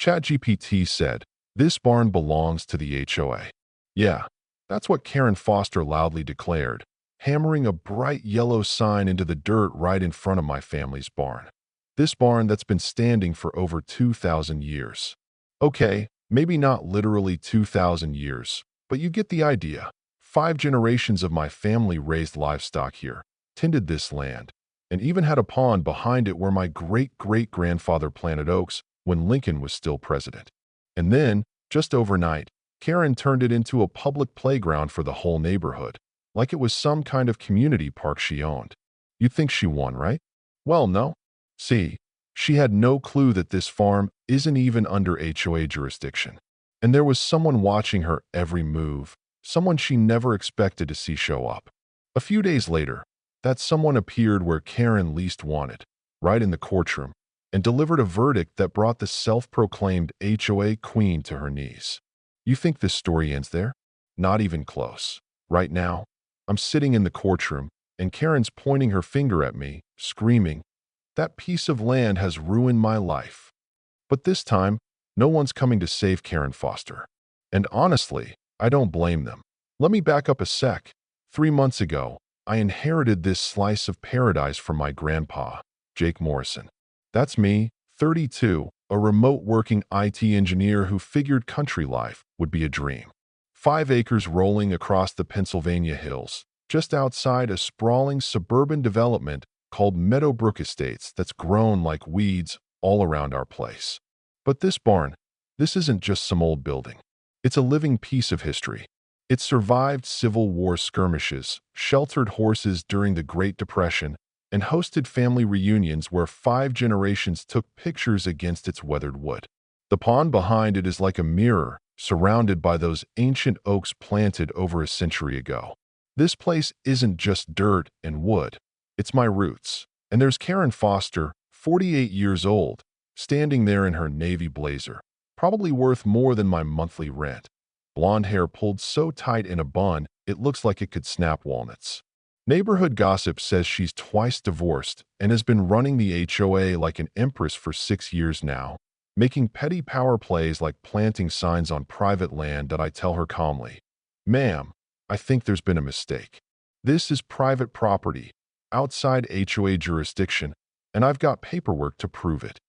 ChatGPT said, "This barn belongs to the HOA." Yeah, that's what Karen Foster loudly declared, hammering a bright yellow sign into the dirt right in front of my family's barn. This barn that's been standing for over 2,000 years. Okay, maybe not literally 2,000 years, but you get the idea. 5 generations of my family raised livestock here, tended this land, and even had a pond behind it where my great-great-grandfather planted oaks when Lincoln was still president. And then, just overnight, Karen turned it into a public playground for the whole neighborhood, like it was some kind of community park she owned. You'd think she won, right? Well, no. See, she had no clue that this farm isn't even under HOA jurisdiction. And there was someone watching her every move, someone she never expected to see show up. A few days later, that someone appeared where Karen least wanted, right in the courtroom, and delivered a verdict that brought the self-proclaimed HOA queen to her knees. You think this story ends there? Not even close. Right now, I'm sitting in the courtroom, and Karen's pointing her finger at me, screaming, "That piece of land has ruined my life." But this time, no one's coming to save Karen Foster. And honestly, I don't blame them. Let me back up a sec. 3 months ago, I inherited this slice of paradise from my grandpa, Jake Morrison. That's me, 32, a remote working IT engineer who figured country life would be a dream. 5 acres rolling across the Pennsylvania hills, just outside a sprawling suburban development called Meadowbrook Estates that's grown like weeds all around our place. But this barn, this isn't just some old building. It's a living piece of history. It survived Civil War skirmishes, sheltered horses during the Great Depression, and hosted family reunions where 5 generations took pictures against its weathered wood. The pond behind it is like a mirror, surrounded by those ancient oaks planted over a century ago. This place isn't just dirt and wood. It's my roots. And there's Karen Foster, 48 years old, standing there in her navy blazer, probably worth more than my monthly rent. Blonde hair pulled so tight in a bun, it looks like it could snap walnuts. Neighborhood gossip says she's twice divorced and has been running the HOA like an empress for 6 years now, making petty power plays like planting signs on private land that I tell her calmly, "Ma'am, I think there's been a mistake. This is private property, outside HOA jurisdiction, and I've got paperwork to prove it."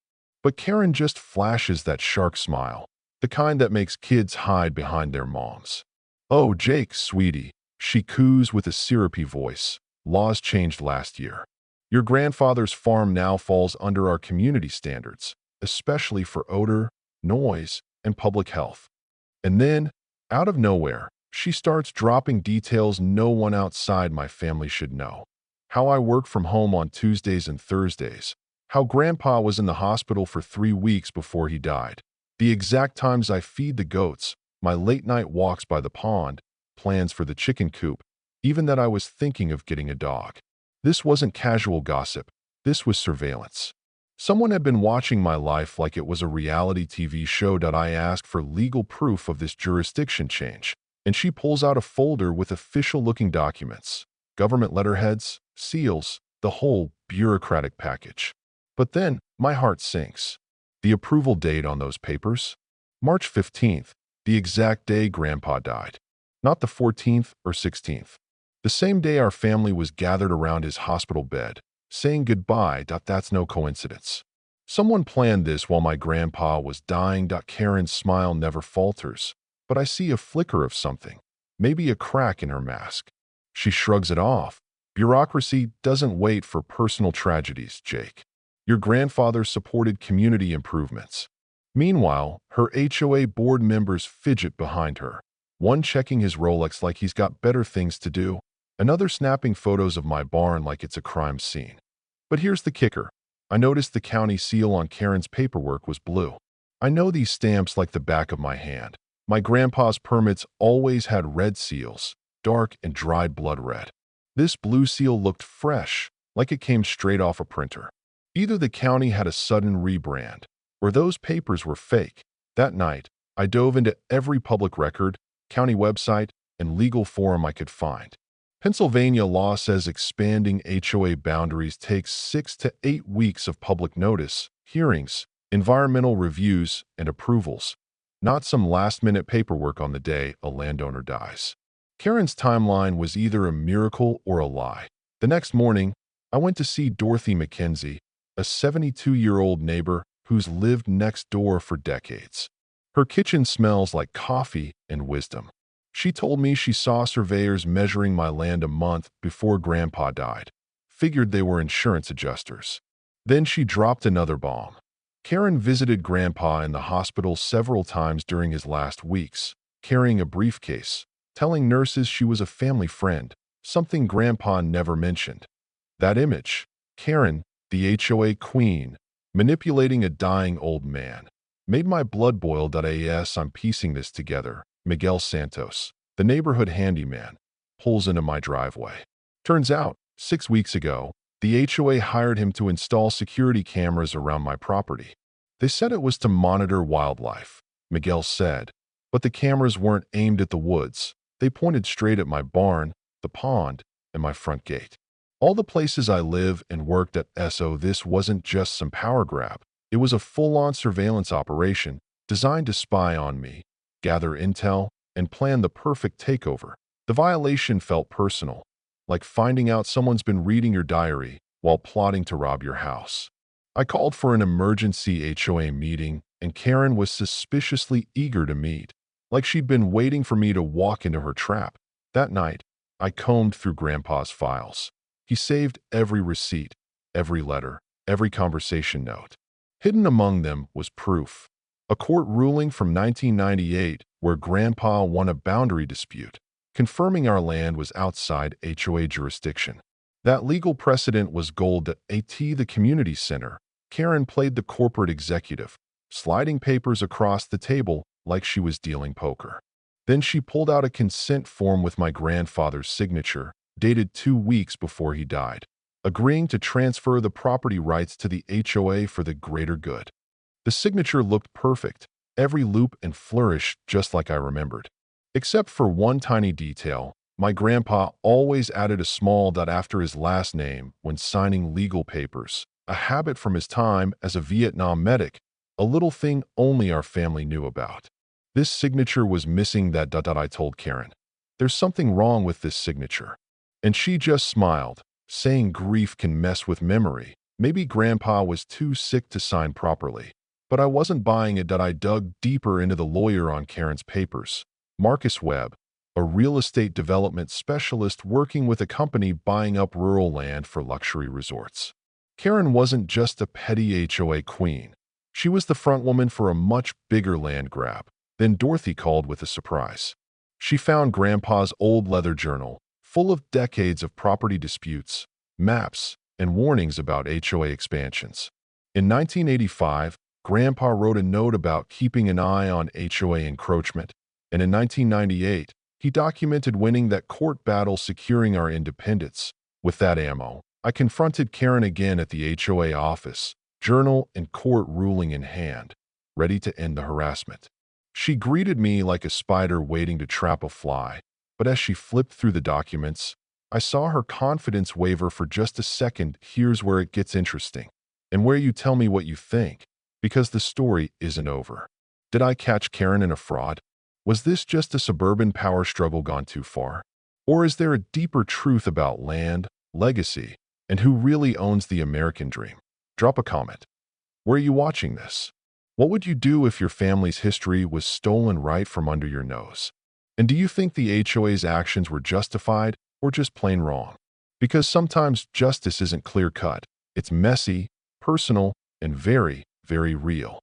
But Karen just flashes that shark smile, the kind that makes kids hide behind their moms. "Oh, Jake, sweetie," she coos with a syrupy voice. "Laws changed last year. Your grandfather's farm now falls under our community standards, especially for odor, noise, and public health." And then, out of nowhere, she starts dropping details no one outside my family should know. How I work from home on Tuesdays and Thursdays. How Grandpa was in the hospital for 3 weeks before he died. The exact times I feed the goats, my late-night walks by the pond, plans for the chicken coop, even that I was thinking of getting a dog. This wasn't casual gossip. This was surveillance. Someone had been watching my life like it was a reality TV show. I asked for legal proof of this jurisdiction change, and she pulls out a folder with official-looking documents, government letterheads, seals, the whole bureaucratic package. But then, my heart sinks. The approval date on those papers? March 15th, the exact day Grandpa died. Not the 14th or 16th. The same day our family was gathered around his hospital bed, saying goodbye. That's no coincidence. Someone planned this while my grandpa was dying. Karen's smile never falters, but I see a flicker of something, maybe a crack in her mask. She shrugs it off. "Bureaucracy doesn't wait for personal tragedies, Jake. Your grandfather supported community improvements." Meanwhile, her HOA board members fidget behind her, one checking his Rolex like he's got better things to do, another snapping photos of my barn like it's a crime scene. But here's the kicker. I noticed the county seal on Karen's paperwork was blue. I know these stamps like the back of my hand. My grandpa's permits always had red seals, dark and dried blood red. This blue seal looked fresh, like it came straight off a printer. Either the county had a sudden rebrand, or those papers were fake. That night, I dove into every public record, county website, and legal forum I could find. Pennsylvania law says expanding HOA boundaries takes 6 to 8 weeks of public notice, hearings, environmental reviews, and approvals, not some last-minute paperwork on the day a landowner dies. Karen's timeline was either a miracle or a lie. The next morning, I went to see Dorothy McKenzie, a 72-year-old neighbor who's lived next door for decades. Her kitchen smells like coffee and wisdom. She told me she saw surveyors measuring my land a month before Grandpa died. Figured they were insurance adjusters. Then she dropped another bomb. Karen visited Grandpa in the hospital several times during his last weeks, carrying a briefcase, telling nurses she was a family friend, something Grandpa never mentioned. That image, Karen, the HOA queen, manipulating a dying old man, made my blood boil. As I'm piecing this together, Miguel Santos, the neighborhood handyman, pulls into my driveway. Turns out, 6 weeks ago, the HOA hired him to install security cameras around my property. They said it was to monitor wildlife, Miguel said, but the cameras weren't aimed at the woods. They pointed straight at my barn, the pond, and my front gate. All the places I live and worked at. So this wasn't just some power grab. It was a full-on surveillance operation designed to spy on me, gather intel, and plan the perfect takeover. The violation felt personal, like finding out someone's been reading your diary while plotting to rob your house. I called for an emergency HOA meeting, and Karen was suspiciously eager to meet, like she'd been waiting for me to walk into her trap. That night, I combed through Grandpa's files. He saved every receipt, every letter, every conversation note. Hidden among them was proof. A court ruling from 1998 where Grandpa won a boundary dispute, confirming our land was outside HOA jurisdiction. That legal precedent was gold. At the community center, Karen played the corporate executive, sliding papers across the table like she was dealing poker. Then she pulled out a consent form with my grandfather's signature, dated 2 weeks before he died, agreeing to transfer the property rights to the HOA for the greater good. The signature looked perfect, every loop and flourish just like I remembered. Except for one tiny detail, my grandpa always added a small dot after his last name when signing legal papers, a habit from his time as a Vietnam medic, a little thing only our family knew about. This signature was missing. That dot. I told Karen, "There's something wrong with this signature." And she just smiled, saying grief can mess with memory. Maybe Grandpa was too sick to sign properly. But I wasn't buying it. I dug deeper into the lawyer on Karen's papers, Marcus Webb, a real estate development specialist working with a company buying up rural land for luxury resorts. Karen wasn't just a petty HOA queen. She was the frontwoman for a much bigger land grab. Then Dorothy called with a surprise. She found Grandpa's old leather journal, full of decades of property disputes, maps, and warnings about HOA expansions. In 1985, Grandpa wrote a note about keeping an eye on HOA encroachment, and in 1998, he documented winning that court battle securing our independence. With that ammo, I confronted Karen again at the HOA office, journal and court ruling in hand, ready to end the harassment. She greeted me like a spider waiting to trap a fly, but as she flipped through the documents, I saw her confidence waver for just a second. Here's where it gets interesting, and where you tell me what you think, because the story isn't over. Did I catch Karen in a fraud? Was this just a suburban power struggle gone too far? Or is there a deeper truth about land, legacy, and who really owns the American dream? Drop a comment. Where are you watching this? What would you do if your family's history was stolen right from under your nose? And do you think the HOA's actions were justified or just plain wrong? Because sometimes justice isn't clear-cut. It's messy, personal, and very, very real.